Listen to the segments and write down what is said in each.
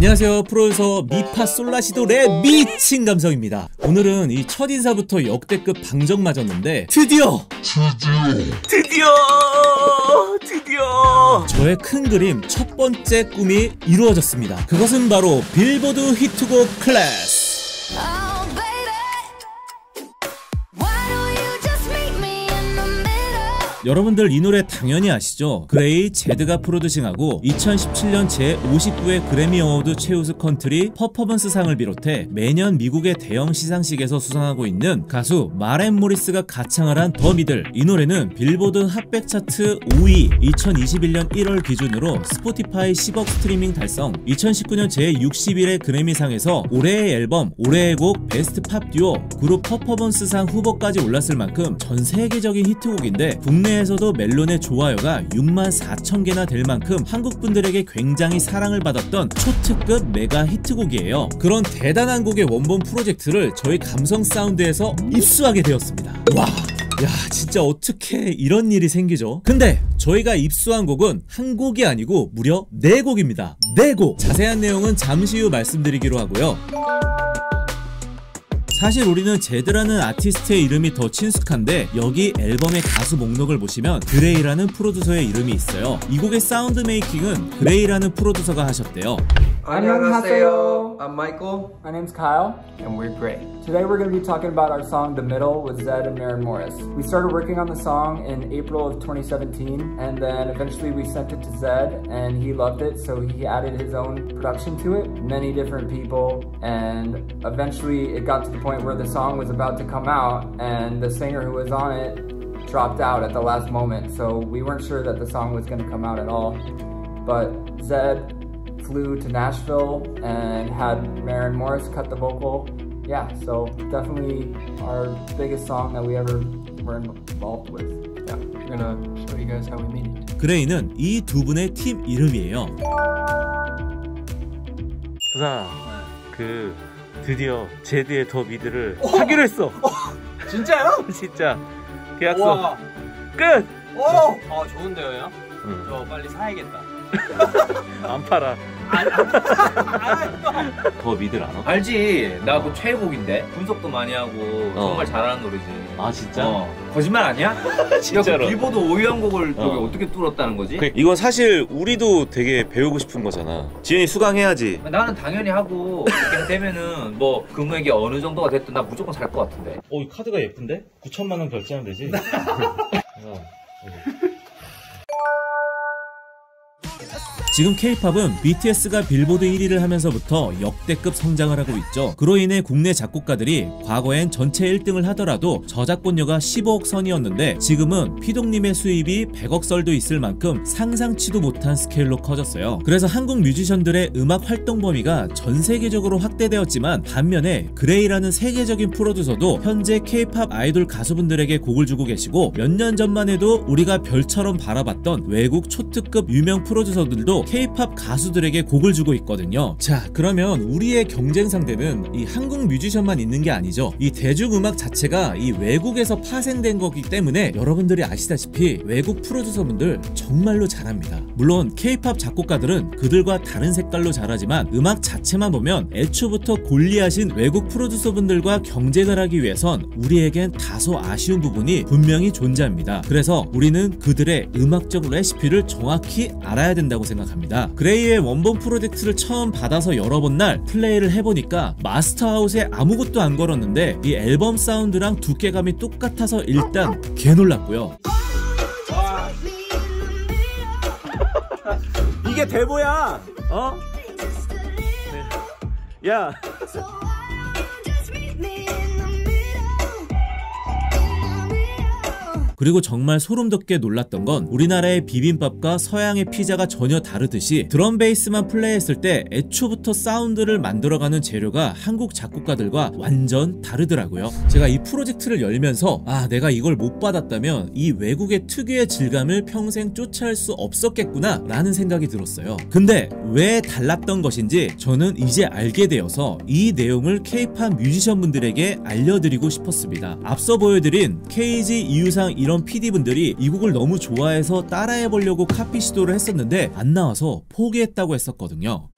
안녕하세요. 프로듀서 미파 솔라시도의 미친 감성입니다. 오늘은 이 첫인사부터 역대급 방정 맞았는데 드디어 저의 큰 그림 첫 번째 꿈이 이루어졌습니다. 그것은 바로 빌보드 히트곡 클래스. 여러분들 이 노래 당연히 아시죠? 그레이, 제드가 프로듀싱하고 2017년 제59회 그래미 어워드 최우수 컨트리 퍼포먼스상을 비롯해 매년 미국의 대형 시상식에서 수상하고 있는 가수 마렌 모리스가 가창을 한 더 미들. 이 노래는 빌보드 핫백 차트 5위, 2021년 1월 기준으로 스포티파이 10억 스트리밍 달성, 2019년 제61회 그래미상에서 올해의 앨범, 올해의 곡, 베스트 팝 듀오, 그룹 퍼포먼스상 후보까지 올랐을 만큼 전 세계적인 히트곡인데 국내에서도 멜론의 좋아요가 64,000개나 될 만큼 한국 분들에게 굉장히 사랑을 받았던 초특급 메가 히트곡이에요. 그런 대단한 곡의 원본 프로젝트를 저희 감성 사운드에서 입수하게 되었습니다. 와, 야, 진짜 어떻게 이런 일이 생기죠? 근데 저희가 입수한 곡은 한 곡이 아니고 무려 4곡입니다. 4곡! 자세한 내용은 잠시 후 말씀드리기로 하고요. 사실 우리는 제드라는 아티스트의 이름이 더 친숙한데 여기 앨범의 가수 목록을 보시면 그레이라는 프로듀서의 이름이 있어요. 이 곡의 사운드 메이킹은 그레이라는 프로듀서가 하셨대요. 안녕하세요. I'm Michael. My name's Kyle. And we're Gray. Today we're going to be talking about our song The Middle with Zed and Maren Morris. We started working on the song in April of 2017 and then eventually we sent it to Zed and he loved it, so he added his own production to it, many different people, and eventually it got to the point where the song was about to come out and the singer who was on it dropped out at the last moment, so we weren't sure that the song was going to come out at all. But Zed flew to Nashville and had Maren Morris cut the vocal. Yeah, so definitely our biggest song that we ever were involved with. Yeah, we're gonna show you guys how we made it. 그레이는 이 두 분의 팀 이름이에요. 조사, 드디어 제드의 더 미드를 하기로 했어. 진짜요? 진짜 계약서 우와. 끝! 좋은데요, 형? 응. 저 빨리 사야겠다. 안 팔아. 더 미드를 알아? 알지. 나 그 최애곡인데. 분석도 많이 하고 정말 잘하는 노래지. 아 진짜? 거짓말 아니야? 진짜로. 야, 그 빌보드 5위 한 곡을 너가 어떻게 뚫었다는 거지? 이건 사실 우리도 되게 배우고 싶은 거잖아. 지현이 수강해야지. 나는 당연히 하고 이렇게 되면은 뭐 금액이 어느 정도가 됐든 나 무조건 살 것 같은데. 이 카드가 예쁜데? 9천만 원 결제하면 되지? 지금 K-팝은 BTS가 빌보드 1위를 하면서부터 역대급 성장을 하고 있죠. 그로 인해 국내 작곡가들이 과거엔 전체 1등을 하더라도 저작권료가 15억 선이었는데 지금은 피동님의 수입이 100억 설도 있을 만큼 상상치도 못한 스케일로 커졌어요. 그래서 한국 뮤지션들의 음악 활동 범위가 전 세계적으로 확대되었지만 반면에 그레이라는 세계적인 프로듀서도 현재 K-팝 아이돌 가수분들에게 곡을 주고 계시고 몇 년 전만 해도 우리가 별처럼 바라봤던 외국 초특급 유명 프로듀서들도 K-팝 가수들에게 곡을 주고 있거든요. 자, 그러면 우리의 경쟁 상대는 이 한국 뮤지션만 있는 게 아니죠. 이 대중음악 자체가 이 외국에서 파생된 거기 때문에 여러분들이 아시다시피 외국 프로듀서분들 정말로 잘합니다. 물론 K-팝 작곡가들은 그들과 다른 색깔로 잘하지만 음악 자체만 보면 애초부터 골리하신 외국 프로듀서분들과 경쟁을 하기 위해선 우리에겐 다소 아쉬운 부분이 분명히 존재합니다. 그래서 우리는 그들의 음악적 레시피를 정확히 알아야 된다고 생각합니다. 그레이의 원본 프로젝트를 처음 받아서 열어본 날 플레이를 해보니까 마스터아웃에 아무것도 안 걸었는데 이 앨범 사운드랑 두께감이 똑같아서 일단 개놀랐고요. 이게 데모야! 야! 그리고 정말 소름돋게 놀랐던 건 우리나라의 비빔밥과 서양의 피자가 전혀 다르듯이 드럼 베이스만 플레이했을 때 애초부터 사운드를 만들어가는 재료가 한국 작곡가들과 완전 다르더라고요. 제가 이 프로젝트를 열면서 내가 이걸 못 받았다면 이 외국의 특유의 질감을 평생 쫓아할 수 없었겠구나 라는 생각이 들었어요. 근데 왜 달랐던 것인지 저는 이제 알게 되어서 이 내용을 K-팝 뮤지션분들에게 알려드리고 싶었습니다. 앞서 보여드린 KG, 이유상 이런 PD분들이 이 곡을 너무 좋아해서 따라해보려고 카피 시도를 했었는데 안 나와서 포기했다고 했었거든요.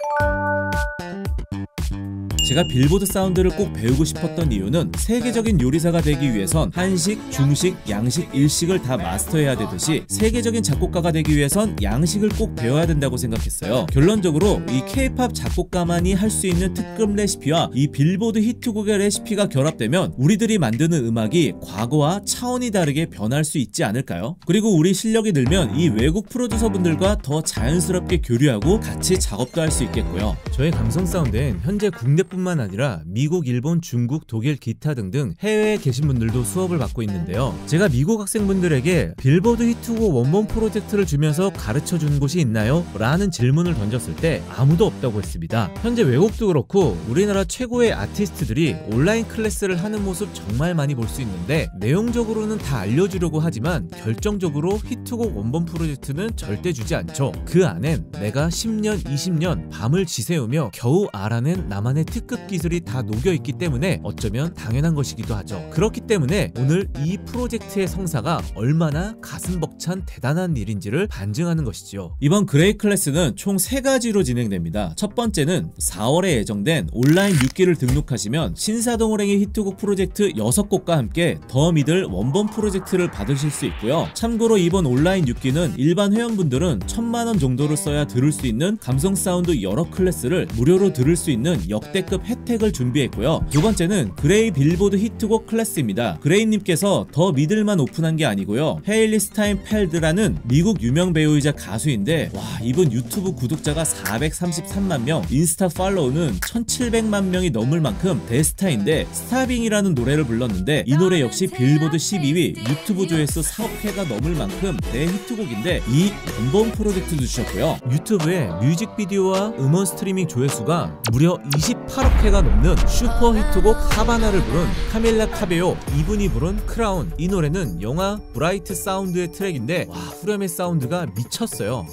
제가 빌보드 사운드를 꼭 배우고 싶었던 이유는 세계적인 요리사가 되기 위해선 한식, 중식, 양식, 일식을 다 마스터해야 되듯이 세계적인 작곡가가 되기 위해선 양식을 꼭 배워야 된다고 생각했어요. 결론적으로 이 K-팝 작곡가만이 할 수 있는 특급 레시피와 이 빌보드 히트곡의 레시피가 결합되면 우리들이 만드는 음악이 과거와 차원이 다르게 변할 수 있지 않을까요? 그리고 우리 실력이 늘면 이 외국 프로듀서분들과 더 자연스럽게 교류하고 같이 작업도 할 수 있겠고요. 저의 감성 사운드엔 현재 국내뿐만 아니라 미국, 일본, 중국, 독일, 기타 등등 해외에 계신 분들도 수업을 받고 있는데요. 제가 미국 학생분들에게 빌보드 히트곡 원본 프로젝트를 주면서 가르쳐 준 곳이 있나요? 라는 질문을 던졌을 때 아무도 없다고 했습니다. 현재 외국도 그렇고 우리나라 최고의 아티스트들이 온라인 클래스를 하는 모습 정말 많이 볼 수 있는데 내용적으로는 다 알려주려고 하지만 결정적으로 히트곡 원본 프로젝트는 절대 주지 않죠. 그 안엔 내가 10년, 20년 밤을 지새우며 겨우 알아낸 나만의 특급 기술이 다 녹여있기 때문에 어쩌면 당연한 것이기도 하죠. 그렇기 때문에 오늘 이 프로젝트의 성사가 얼마나 가슴 벅찬 대단한 일인지를 반증하는 것이지요. 이번 그레이 클래스는 총 3가지로 진행됩니다. 첫 번째는 4월에 예정된 온라인 6기를 등록하시면 신사동호랭이 히트곡 프로젝트 6곡과 함께 더 미들 원본 프로젝트를 받으실 수 있고요. 참고로 이번 온라인 6기는 일반 회원분들은 1000만원 정도를 써야 들을 수 있는 감성 사운드 여러 클래스를 무료로 들을 수 있는 역대급 혜택을 준비했고요. 두 번째는 그레이 빌보드 히트곡 클래스입니다. 그레이님께서 더 미들만 오픈한 게 아니고요. 헤일리 스타인펠드라는 미국 유명 배우이자 가수인데 이분 유튜브 구독자가 433만 명, 인스타 팔로우는 1700만 명이 넘을 만큼 대스타인데 스타빙이라는 노래를 불렀는데 이 노래 역시 빌보드 12위, 유튜브 조회수 4억 회가 넘을 만큼 대히트곡인데 이 원본 프로젝트도 주셨고요. 유튜브에 뮤직비디오와 음원 스트리밍 조회수가 무려 28억 회가 넘는 슈퍼 히트곡 하바나를 부른 카밀라 카베오, 이분이 부른 크라운. 이 노래는 영화 브라이트 사운드의 트랙인데 후렴의 사운드가 미쳤어요.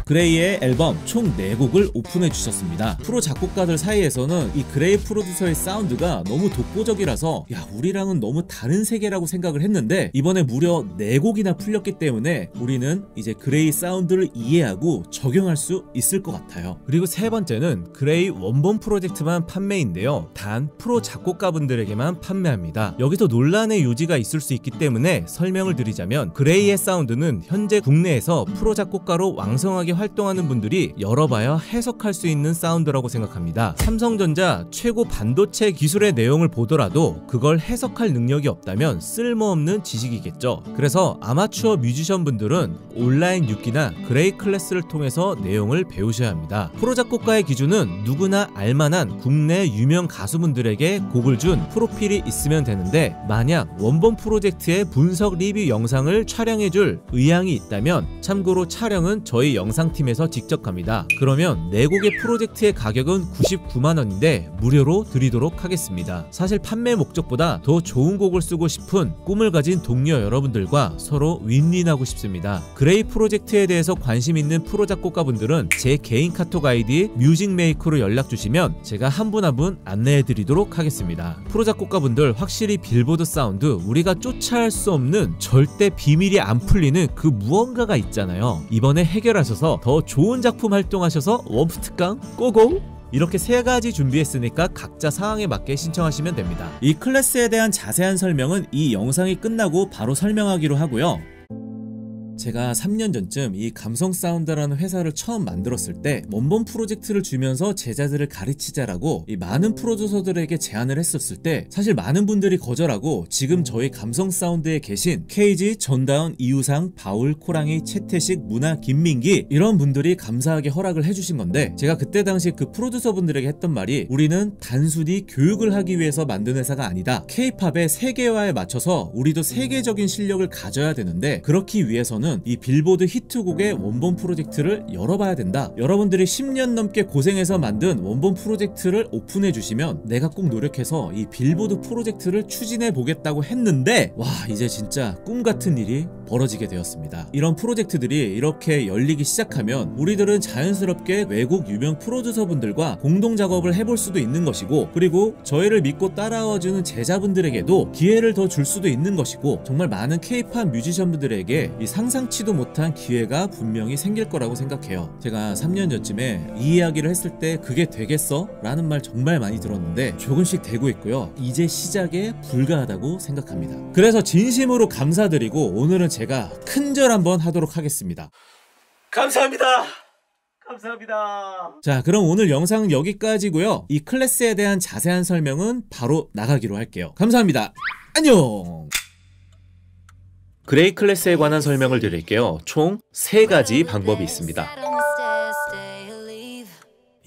그레이의 앨범 총 4곡을 오픈해 주셨습니다. 프로 작곡가들 사이에서는 이 그레이 프로듀서의 사운드가 너무 독보적이라서 우리랑은 너무 다른 세계라고 생각을 했는데 이번에 무려 4곡이나 풀렸기 때문에 우리는 이제 그레이 사운드를 이해하고 적용할 수 있을 것 같아요. 그리고 세 번째는 그레이 원본 프로젝트만 판매인데요. 단 프로 작곡가분들에게만 판매합니다. 여기서 논란의 요지가 있을 수 있기 때문에 설명을 드리자면 그레이의 사운드는 현재 국내에서 프로 작곡가로 왕성하게 활동하는 분들이 열어봐야 해석할 수 있는 사운드라고 생각합니다. 삼성전자 최고 반도체 기술의 내용을 보더라도 그걸 해석할 능력이 없다면 쓸모없는 지식이겠죠. 그래서 아마추어 뮤지션 분들은 온라인 6기나 그레이 클래스를 통해서 내용을 배우셔야 합니다. 프로 작곡가의 기준은 누구나 알만한 국내 유명 가수분들에게 곡을 준 프로필이 있으면 되는데 만약 원본 프로젝트의 분석 리뷰 영상을 촬영해줄 의향이 있다면 참고로 촬영은 저희 영상 팀에서 직접 갑니다. 그러면 4곡의 프로젝트의 가격은 99만원인데 무료로 드리도록 하겠습니다. 사실 판매 목적보다 더 좋은 곡을 쓰고 싶은 꿈을 가진 동료 여러분들과 서로 윈윈하고 싶습니다. 그레이 프로젝트에 대해서 관심 있는 프로 작곡가분들은 제 개인 카톡 아이디 뮤직메이커로 연락주시면 제가 한 분 한 분 안내해 드리도록 하겠습니다. 프로 작곡가분들 확실히 빌보드 사운드 우리가 쫓아할 수 없는 절대 비밀이 안 풀리는 그 무언가가 있잖아요. 이번에 해결하셔서 더 좋은 작품 활동하셔서 원프 특강 고고! 이렇게 3가지 준비했으니까 각자 상황에 맞게 신청하시면 됩니다. 이 클래스에 대한 자세한 설명은 이 영상이 끝나고 바로 설명하기로 하고요. 제가 3년 전쯤 이 감성 사운드라는 회사를 처음 만들었을 때 원본 프로젝트를 주면서 제자들을 가르치자라고 이 많은 프로듀서들에게 제안을 했었을 때 사실 많은 분들이 거절하고 지금 저희 감성 사운드에 계신 KG, 전다운, 이우상, 바울, 코랑이, 채태식, 문화, 김민기 이런 분들이 감사하게 허락을 해주신 건데 제가 그때 당시 그 프로듀서 분들에게 했던 말이 우리는 단순히 교육을 하기 위해서 만든 회사가 아니다. K-팝의 세계화에 맞춰서 우리도 세계적인 실력을 가져야 되는데 그렇기 위해서는 이 빌보드 히트곡의 원본 프로젝트를 열어봐야 된다. 여러분들이 10년 넘게 고생해서 만든 원본 프로젝트를 오픈해 주시면 내가 꼭 노력해서 이 빌보드 프로젝트를 추진해 보겠다고 했는데 와 이제 진짜 꿈같은 일이 벌어지게 되었습니다. 이런 프로젝트들이 이렇게 열리기 시작하면 우리들은 자연스럽게 외국 유명 프로듀서분들과 공동 작업을 해볼 수도 있는 것이고 그리고 저희를 믿고 따라와주는 제자분들에게도 기회를 더 줄 수도 있는 것이고 정말 많은 K-팝 뮤지션분들에게 이 상상치도 못한 기회가 분명히 생길 거라고 생각해요. 제가 3년 전쯤에 이 이야기를 했을 때 그게 되겠어? 라는 말 정말 많이 들었는데 조금씩 되고 있고요. 이제 시작에 불과하다고 생각합니다. 그래서 진심으로 감사드리고 오늘은 제가 큰절 한번 하도록 하겠습니다. 감사합니다. 감사합니다. 자, 그럼 오늘 영상은 여기까지고요. 이 클래스에 대한 자세한 설명은 바로 나가기로 할게요. 감사합니다. 안녕. 그레이 클래스에 관한 설명을 드릴게요. 총 3가지 방법이 있습니다.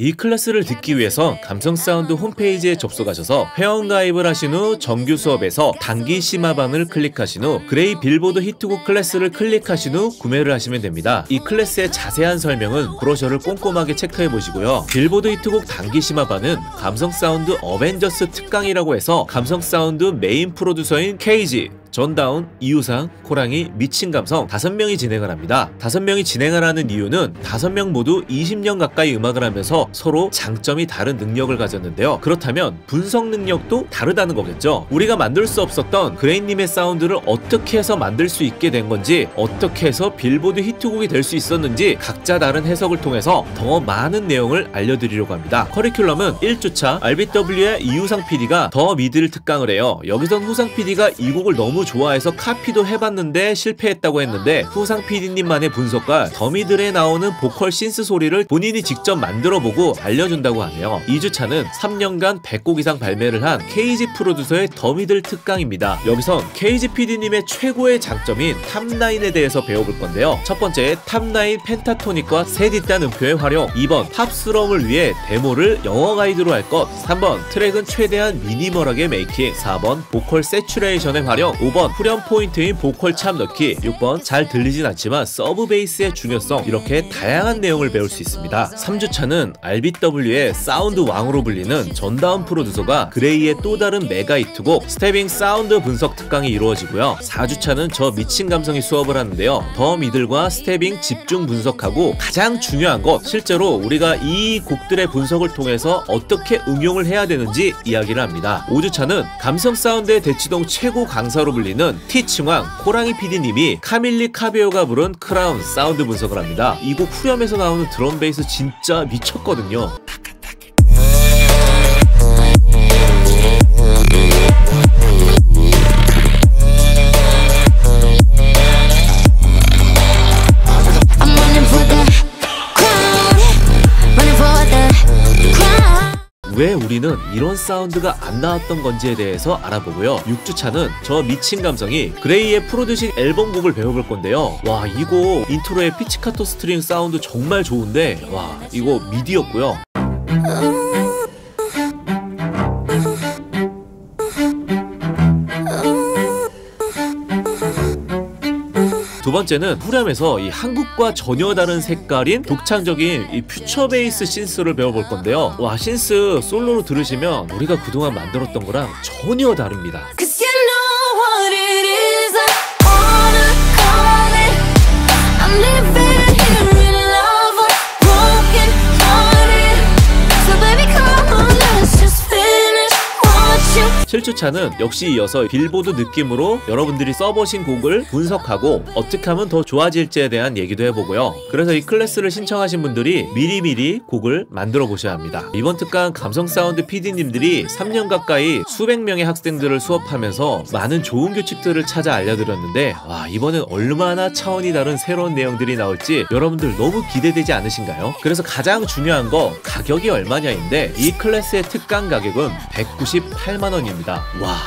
이 클래스를 듣기 위해서 감성사운드 홈페이지에 접속하셔서 회원가입을 하신 후 정규 수업에서 단기 심화반을 클릭하신 후 그레이 빌보드 히트곡 클래스를 클릭하신 후 구매를 하시면 됩니다. 이 클래스의 자세한 설명은 브로셔를 꼼꼼하게 체크해 보시고요. 빌보드 히트곡 단기 심화반은 감성사운드 어벤져스 특강이라고 해서 감성사운드 메인 프로듀서인 KG, 전다운, 이우상, 코랑이, 미친감성 5명이 진행을 합니다. 5명이 진행을 하는 이유는 5명 모두 20년 가까이 음악을 하면서 서로 장점이 다른 능력을 가졌는데요. 그렇다면 분석 능력도 다르다는 거겠죠. 우리가 만들 수 없었던 그레이님의 사운드를 어떻게 해서 만들 수 있게 된 건지 어떻게 해서 빌보드 히트곡이 될 수 있었는지 각자 다른 해석을 통해서 더 많은 내용을 알려드리려고 합니다. 커리큘럼은 1주차 RBW의 이우상 PD가 더 미드를 특강을 해요. 여기선 후상 PD가 이 곡을 너무 좋아해서 카피도 해봤는데 실패했다고 했는데 후상 PD님만의 분석과 더미들에 나오는 보컬 신스 소리를 본인이 직접 만들어보고 알려준다고 하네요. 2주차는 3년간 100곡 이상 발매를 한 KG 프로듀서의 더미들 특강입니다. 여기선 KG PD님의 최고의 장점인 탑9에 대해서 배워볼 건데요. 첫 번째, 탑9 펜타토닉과 세 뒷단 음표의 활용. 2번, 팝스러움을 위해 데모를 영어 가이드로 할 것. 3번, 트랙은 최대한 미니멀하게 메이킹. 4번, 보컬 세츄레이션의 활용. 5번, 후렴 포인트인 보컬 참 넣기. 6번, 잘 들리진 않지만 서브 베이스의 중요성. 이렇게 다양한 내용을 배울 수 있습니다. 3주차는 RBW의 사운드 왕으로 불리는 전다운 프로듀서가 그레이의 또 다른 메가 히트곡 스태빙 사운드 분석 특강이 이루어지고요. 4주차는 저 미친 감성이 수업을 하는데요. 더 미들과 스태빙 집중 분석하고 가장 중요한 것, 실제로 우리가 이 곡들의 분석을 통해서 어떻게 응용을 해야 되는지 이야기를 합니다. 5주차는 감성 사운드의 대치동 최고 강사로 불리는 티칭왕 코랑이 PD님이 카밀리 카베오가 부른 크라운 사운드 분석을 합니다. 이 곡 후렴에서 나오는 드럼 베이스 진짜 미쳤거든요. 왜 우리는 이런 사운드가 안 나왔던 건지에 대해서 알아보고요. 6주차는 저 미친 감성이 그레이의 프로듀싱 앨범곡을 배워볼 건데요. 와, 이거 인트로의 피치카토 스트링 사운드 정말 좋은데 와, 이거 미디였고요. 두 번째는 후렴에서 이 한국과 전혀 다른 색깔인 독창적인 이 퓨처 베이스 신스를 배워볼 건데요. 와, 신스 솔로로 들으시면 우리가 그동안 만들었던 거랑 전혀 다릅니다. 실추차는 역시 이어서 빌보드 느낌으로 여러분들이 써보신 곡을 분석하고 어떻게 하면 더 좋아질지에 대한 얘기도 해보고요. 그래서 이 클래스를 신청하신 분들이 미리미리 곡을 만들어 보셔야 합니다. 이번 특강 감성사운드 PD님들이 3년 가까이 수백 명의 학생들을 수업하면서 많은 좋은 규칙들을 찾아 알려드렸는데 와, 이번엔 얼마나 차원이 다른 새로운 내용들이 나올지 여러분들 너무 기대되지 않으신가요? 그래서 가장 중요한 거 가격이 얼마냐인데 이 클래스의 특강 가격은 198만원입니다. 와,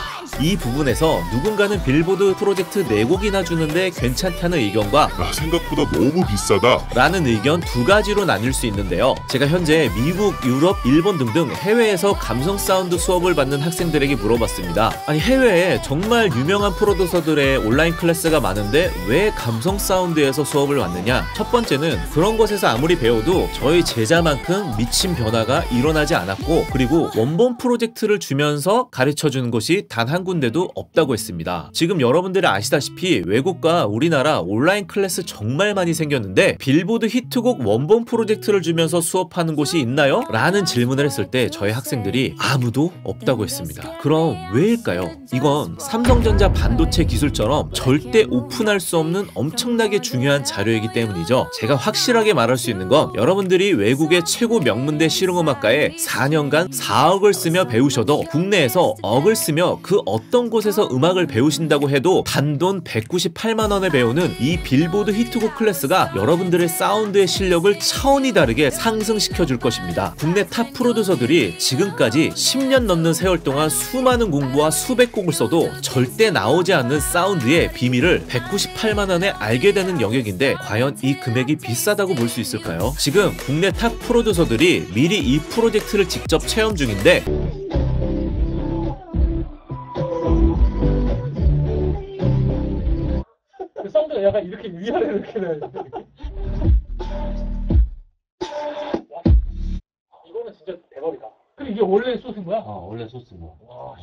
이 부분에서 누군가는 빌보드 프로젝트 4곡이나 주는데 괜찮다는 의견과 생각보다 너무 비싸다 라는 의견 두 가지로 나뉠 수 있는데요. 제가 현재 미국, 유럽, 일본 등등 해외에서 감성 사운드 수업을 받는 학생들에게 물어봤습니다. 아니, 해외에 정말 유명한 프로듀서들의 온라인 클래스가 많은데 왜 감성 사운드에서 수업을 받느냐? 첫 번째는 그런 곳에서 아무리 배워도 저희 제자만큼 미친 변화가 일어나지 않았고, 그리고 원본 프로젝트를 주면서 가르쳐주는 곳이 단 한 군데도 없다고 했습니다. 지금 여러분들이 아시다시피 외국과 우리나라 온라인 클래스 정말 많이 생겼는데 빌보드 히트곡 원본 프로젝트를 주면서 수업하는 곳이 있나요? 라는 질문을 했을 때 저희 학생들이 아무도 없다고 했습니다. 그럼 왜일까요? 이건 삼성전자 반도체 기술처럼 절대 오픈할 수 없는 엄청나게 중요한 자료이기 때문이죠. 제가 확실하게 말할 수 있는 건 여러분들이 외국의 최고 명문대 실용음악과에 4년간 4억을 쓰며 배우셔도 국내에서 억을 쓰며 그 어떤 곳에서 음악을 배우신다고 해도 단돈 198만원에 배우는 이 빌보드 히트곡 클래스가 여러분들의 사운드의 실력을 차원이 다르게 상승시켜 줄 것입니다. 국내 탑 프로듀서들이 지금까지 10년 넘는 세월 동안 수많은 공부와 수백 곡을 써도 절대 나오지 않는 사운드의 비밀을 198만원에 알게 되는 영역인데 과연 이 금액이 비싸다고 볼 수 있을까요? 지금 국내 탑 프로듀서들이 미리 이 프로젝트를 직접 체험 중인데 사운드가 약간 이렇게 위아래로 이렇게 나요. 이거는 진짜 대박이다. 그럼 이게 원래 소스인 거야? 원래 소스인 거. 와.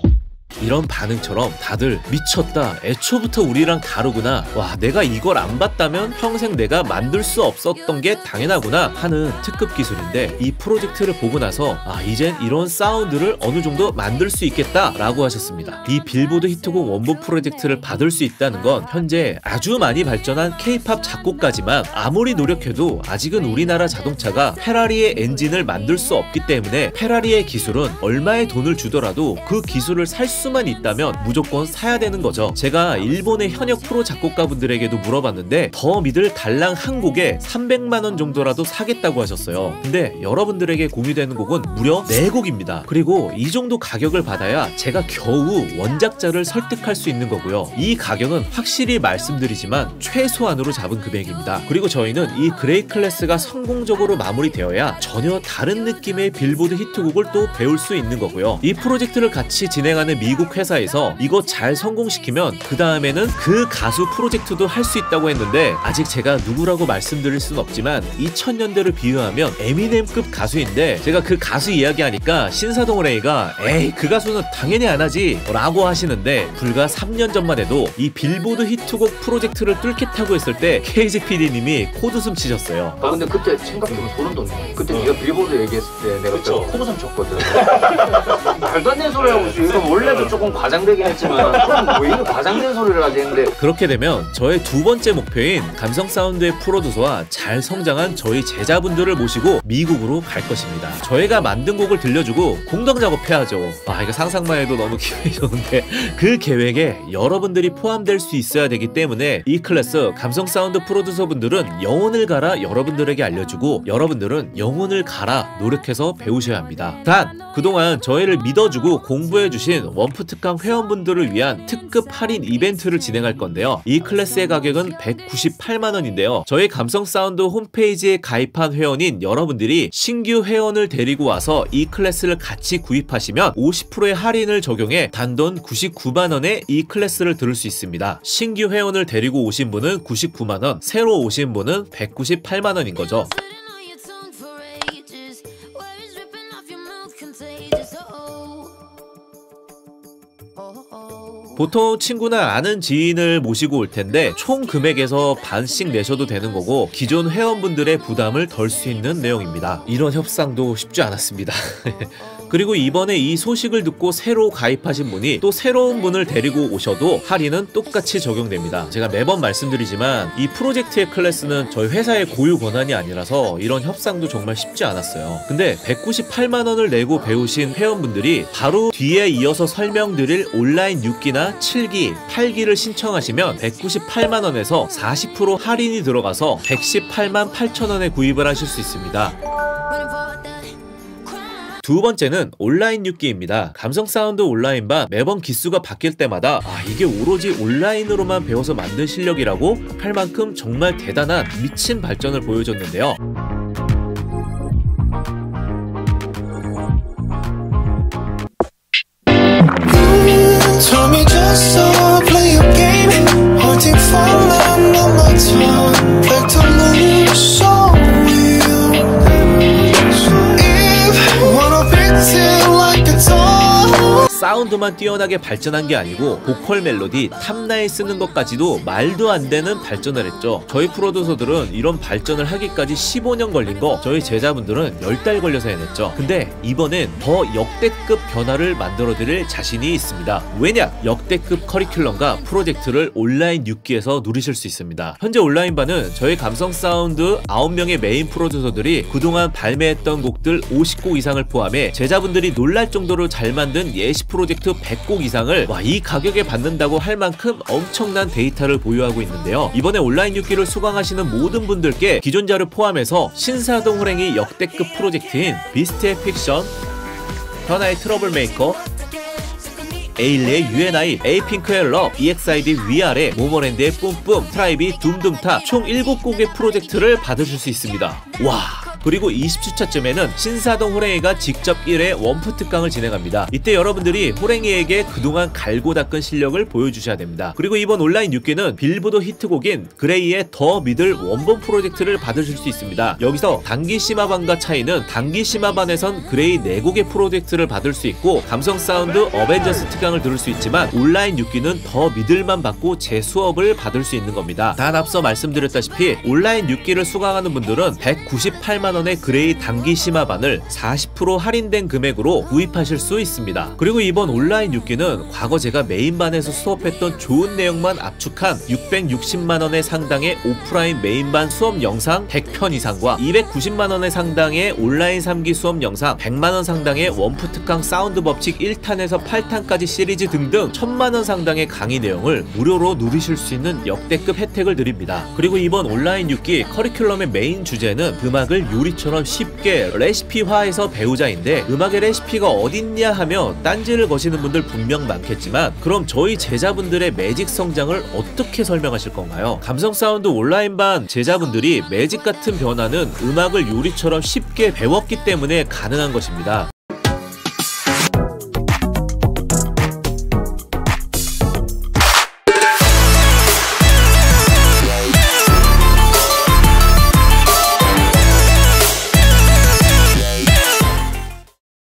이런 반응처럼 다들 미쳤다, 애초부터 우리랑 다르구나, 와, 내가 이걸 안 봤다면 평생 내가 만들 수 없었던 게 당연하구나 하는 특급 기술인데, 이 프로젝트를 보고 나서 아, 이젠 이런 사운드를 어느 정도 만들 수 있겠다 라고 하셨습니다. 이 빌보드 히트곡 원본 프로젝트를 받을 수 있다는 건 현재 아주 많이 발전한 K-팝 작곡가지만 아무리 노력해도 아직은 우리나라 자동차가 페라리의 엔진을 만들 수 없기 때문에 페라리의 기술은 얼마의 돈을 주더라도 그 기술을 살 수만 있다면 무조건 사야 되는 거죠. 제가 일본의 현역 프로 작곡가분들에게도 물어봤는데 더 믿을 달랑 한 곡에 300만원 정도라도 사겠다고 하셨어요. 근데 여러분들에게 공유되는 곡은 무려 4곡입니다. 그리고 이 정도 가격을 받아야 제가 겨우 원작자를 설득할 수 있는 거고요. 이 가격은 확실히 말씀드리지만 최소한으로 잡은 금액입니다. 그리고 저희는 이 그레이 클래스가 성공적으로 마무리되어야 전혀 다른 느낌의 빌보드 히트곡을 또 배울 수 있는 거고요. 이 프로젝트를 같이 진행하는 미국 회사에서 이거 잘 성공시키면 그 다음에는 그 가수 프로젝트도 할 수 있다고 했는데, 아직 제가 누구라고 말씀드릴 순 없지만 2000년대를 비유하면 에미넴급 가수인데, 제가 그 가수 이야기하니까 신사동 레이가 에이 그 가수는 당연히 안 하지 라고 하시는데, 불과 3년 전만 해도 이 빌보드 히트곡 프로젝트를 뚫겠다고 했을 때 KG PD님이 코웃음 치셨어요. 아 근데 그때 생각해보면 소름 돋네. 그때 네가 빌보드 얘기했을 때 내가 그때 코웃음 쳤거든. 말도 안 되는 소리 하고 있어. 이거 원래도 조금 과장되긴 했지만 왜 이런 과장된 소리를 하지 했는데, 그렇게 되면 저의 두 번째 목표인 감성 사운드의 프로듀서와 잘 성장한 저희 제자분들을 모시고 미국으로 갈 것입니다. 저희가 만든 곡을 들려주고 공동 작업해야죠. 아, 이거 상상만 해도 너무 기분이 좋은데 그 계획에 여러분들이 포함될 수 있어야 되기 때문에 이 클래스 감성 사운드 프로듀서 분들은 영혼을 갈아 여러분들에게 알려주고, 여러분들은 영혼을 갈아 노력해서 배우셔야 합니다. 단 그동안 저희를 믿어주고 공부해주신 원프 특강 회원분들을 위한 특급 할인 이벤트를 진행할 건데요. 이 클래스의 가격은 198만원인데요. 저희 감성 사운드 홈페이지에 가입한 회원인 여러분들이 신규 회원을 데리고 와서 이 클래스를 같이 구입하시면 50%의 할인을 적용해 단돈 99만원에 이 클래스를 들을 수 있습니다. 신규 회원을 데리고 오신 분은 99만원, 새로 오신 분은 198만원인 거죠. Oh, oh, oh. 보통 친구나 아는 지인을 모시고 올 텐데 총 금액에서 반씩 내셔도 되는 거고 기존 회원분들의 부담을 덜 수 있는 내용입니다. 이런 협상도 쉽지 않았습니다. 그리고 이번에 이 소식을 듣고 새로 가입하신 분이 또 새로운 분을 데리고 오셔도 할인은 똑같이 적용됩니다. 제가 매번 말씀드리지만 이 프로젝트의 클래스는 저희 회사의 고유 권한이 아니라서 이런 협상도 정말 쉽지 않았어요. 근데 198만원을 내고 배우신 회원분들이 바로 뒤에 이어서 설명드릴 온라인 6기나 7기, 8기를 신청하시면 198만원에서 40% 할인이 들어가서 118만 8천원에 구입을 하실 수 있습니다. 두 번째는 온라인 6기입니다. 감성 사운드 온라인반 매번 기수가 바뀔 때마다 이게 오로지 온라인으로만 배워서 만든 실력이라고 할 만큼 정말 대단한 미친 발전을 보여줬는데요. 사운드만 뛰어나게 발전한 게 아니고 보컬 멜로디, 탑라인 쓰는 것까지도 말도 안 되는 발전을 했죠. 저희 프로듀서들은 이런 발전을 하기까지 15년 걸린 거 저희 제자분들은 10달 걸려서 해냈죠. 근데 이번엔 더 역대급 변화를 만들어드릴 자신이 있습니다. 왜냐? 역대급 커리큘럼과 프로젝트를 온라인 6기에서 누리실 수 있습니다. 현재 온라인반은 저희 감성 사운드 9명의 메인 프로듀서들이 그동안 발매했던 곡들 50곡 이상을 포함해 제자분들이 놀랄 정도로 잘 만든 예시 프로젝트 100곡 이상을 이 가격에 받는다고 할 만큼 엄청난 데이터를 보유하고 있는데요. 이번에 온라인 6기를 수강하시는 모든 분들께 기존 자료 포함해서 신사동 호랭이 역대급 프로젝트인 비스트의 픽션, 현아의 트러블 메이커, 에일리의 UNI, 에이핑크의 러브, EXID 위아래, 모모랜드의 뿜뿜, 트라이비 둠둠타 총 7곡의 프로젝트를 받으실 수 있습니다. 와! 그리고 20주차쯤에는 신사동 호랭이가 직접 1회 원프 특강을 진행합니다. 이때 여러분들이 호랭이에게 그동안 갈고 닦은 실력을 보여주셔야 됩니다. 그리고 이번 온라인 6기는 빌보드 히트곡인 그레이의 더 미들 원본 프로젝트를 받으실 수 있습니다. 여기서 단기 심화반과 차이는 단기 심화반에선 그레이 4곡의 프로젝트를 받을 수 있고 감성 사운드 어벤져스 특강을 들을 수 있지만 온라인 6기는 더 미들만 받고 제 수업을 받을 수 있는 겁니다. 단 앞서 말씀드렸다시피 온라인 6기를 수강하는 분들은 198만원의 그레이 단기 심화반을 40% 할인된 금액으로 구입하실 수 있습니다. 그리고 이번 온라인 6기는 과거 제가 메인반에서 수업했던 좋은 내용만 압축한 660만원의 상당의 오프라인 메인반 수업 영상 100편 이상과 290만원의 상당의 온라인 3기 수업 영상 100만원 상당의 원프 특강 사운드 법칙 1탄에서 8탄까지 시리즈 등등 1000만원 상당의 강의 내용을 무료로 누리실 수 있는 역대급 혜택을 드립니다. 그리고 이번 온라인 6기 커리큘럼의 메인 주제는 음악을 요리처럼 쉽게 레시피화해서 배우자인데 음악의 레시피가 어딨냐 하며 딴지를 거시는 분들 분명 많겠지만 그럼 저희 제자분들의 매직 성장을 어떻게 설명하실 건가요? 감성 사운드 온라인반 제자분들이 매직 같은 변화는 음악을 요리처럼 쉽게 배웠기 때문에 가능한 것입니다.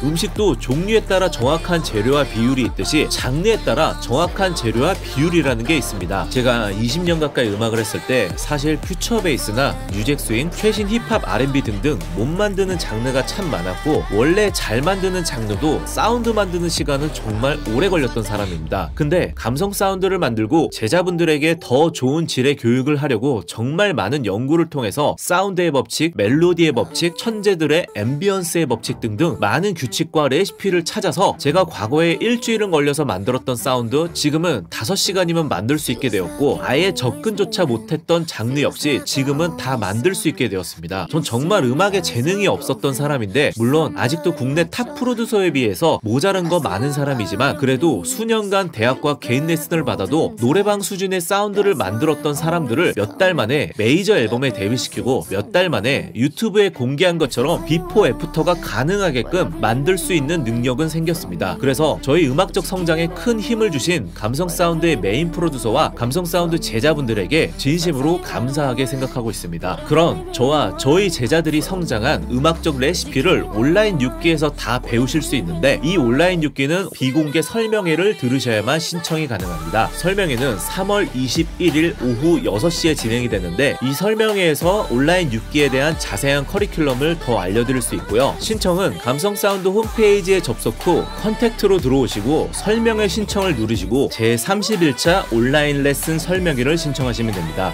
음식도 종류에 따라 정확한 재료와 비율이 있듯이 장르에 따라 정확한 재료와 비율이라는 게 있습니다. 제가 20년 가까이 음악을 했을 때 사실 퓨처 베이스나 뉴잭 스윙, 최신 힙합, R&B 등등 못 만드는 장르가 참 많았고 원래 잘 만드는 장르도 사운드 만드는 시간은 정말 오래 걸렸던 사람입니다. 근데 감성 사운드를 만들고 제자분들에게 더 좋은 질의 교육을 하려고 정말 많은 연구를 통해서 사운드의 법칙, 멜로디의 법칙, 천재들의 앰비언스의 법칙 등등 많은 규칙과 레시피를 찾아서 제가 과거에 일주일은 걸려서 만들었던 사운드 지금은 5시간이면 만들 수 있게 되었고 아예 접근조차 못했던 장르 역시 지금은 다 만들 수 있게 되었습니다. 전 정말 음악에 재능이 없었던 사람인데 물론 아직도 국내 탑 프로듀서에 비해서 모자란 거 많은 사람이지만 그래도 수년간 대학과 개인 레슨을 받아도 노래방 수준의 사운드를 만들었던 사람들을 몇 달 만에 메이저 앨범에 데뷔시키고 몇 달 만에 유튜브에 공개한 것처럼 비포 애프터가 가능하게끔 만들 만들 수 있는 능력은 생겼습니다. 그래서 저희 음악적 성장에 큰 힘을 주신 감성 사운드의 메인 프로듀서와 감성 사운드 제자분들에게 진심으로 감사하게 생각하고 있습니다. 그런 저와 저희 제자들이 성장한 음악적 레시피를 온라인 6기에서 다 배우실 수 있는데, 이 온라인 6기는 비공개 설명회를 들으셔야만 신청이 가능합니다. 설명회는 3월 21일 오후 6시에 진행이 되는데, 이 설명회에서 온라인 6기에 대한 자세한 커리큘럼을 더 알려드릴 수 있고요. 신청은 감성 사운드 홈페이지에 접속 후 컨택트로 들어오시고 설명회 신청을 누르시고 제31차 온라인 레슨 설명회를 신청하시면 됩니다.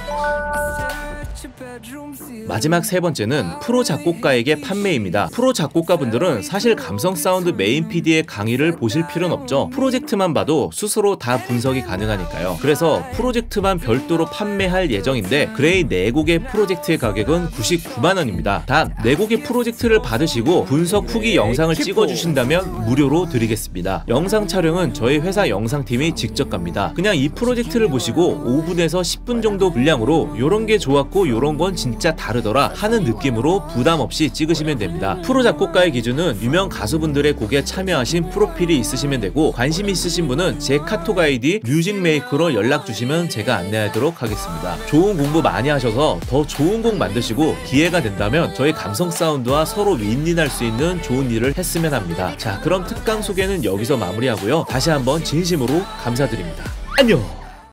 마지막 세 번째는 프로 작곡가에게 판매입니다. 프로 작곡가분들은 사실 감성 사운드 메인 PD의 강의를 보실 필요는 없죠. 프로젝트만 봐도 스스로 다 분석이 가능하니까요. 그래서 프로젝트만 별도로 판매할 예정인데, 그레이 4곡의 프로젝트의 가격은 99만원입니다. 단 4곡의 프로젝트를 받으시고 분석 후기 영상을 찍어주신다면 무료로 드리겠습니다. 영상 촬영은 저희 회사 영상팀이 직접 갑니다. 그냥 이 프로젝트를 보시고 5분에서 10분 정도 분량으로 요런 게 좋았고 요런 건 진짜 다르더라 하는 느낌으로 부담 없이 찍으시면 됩니다. 프로 작곡가의 기준은 유명 가수분들의 곡에 참여하신 프로필이 있으시면 되고, 관심 있으신 분은 제 카톡 아이디 뮤직메이커로 연락 주시면 제가 안내하도록 하겠습니다. 좋은 공부 많이 하셔서 더 좋은 곡 만드시고, 기회가 된다면 저희 감성 사운드와 서로 윈윈할 수 있는 좋은 일을 했으면 합니다. 자, 그럼 특강 소개는 여기서 마무리하고요. 다시 한번 진심으로 감사드립니다. 안녕!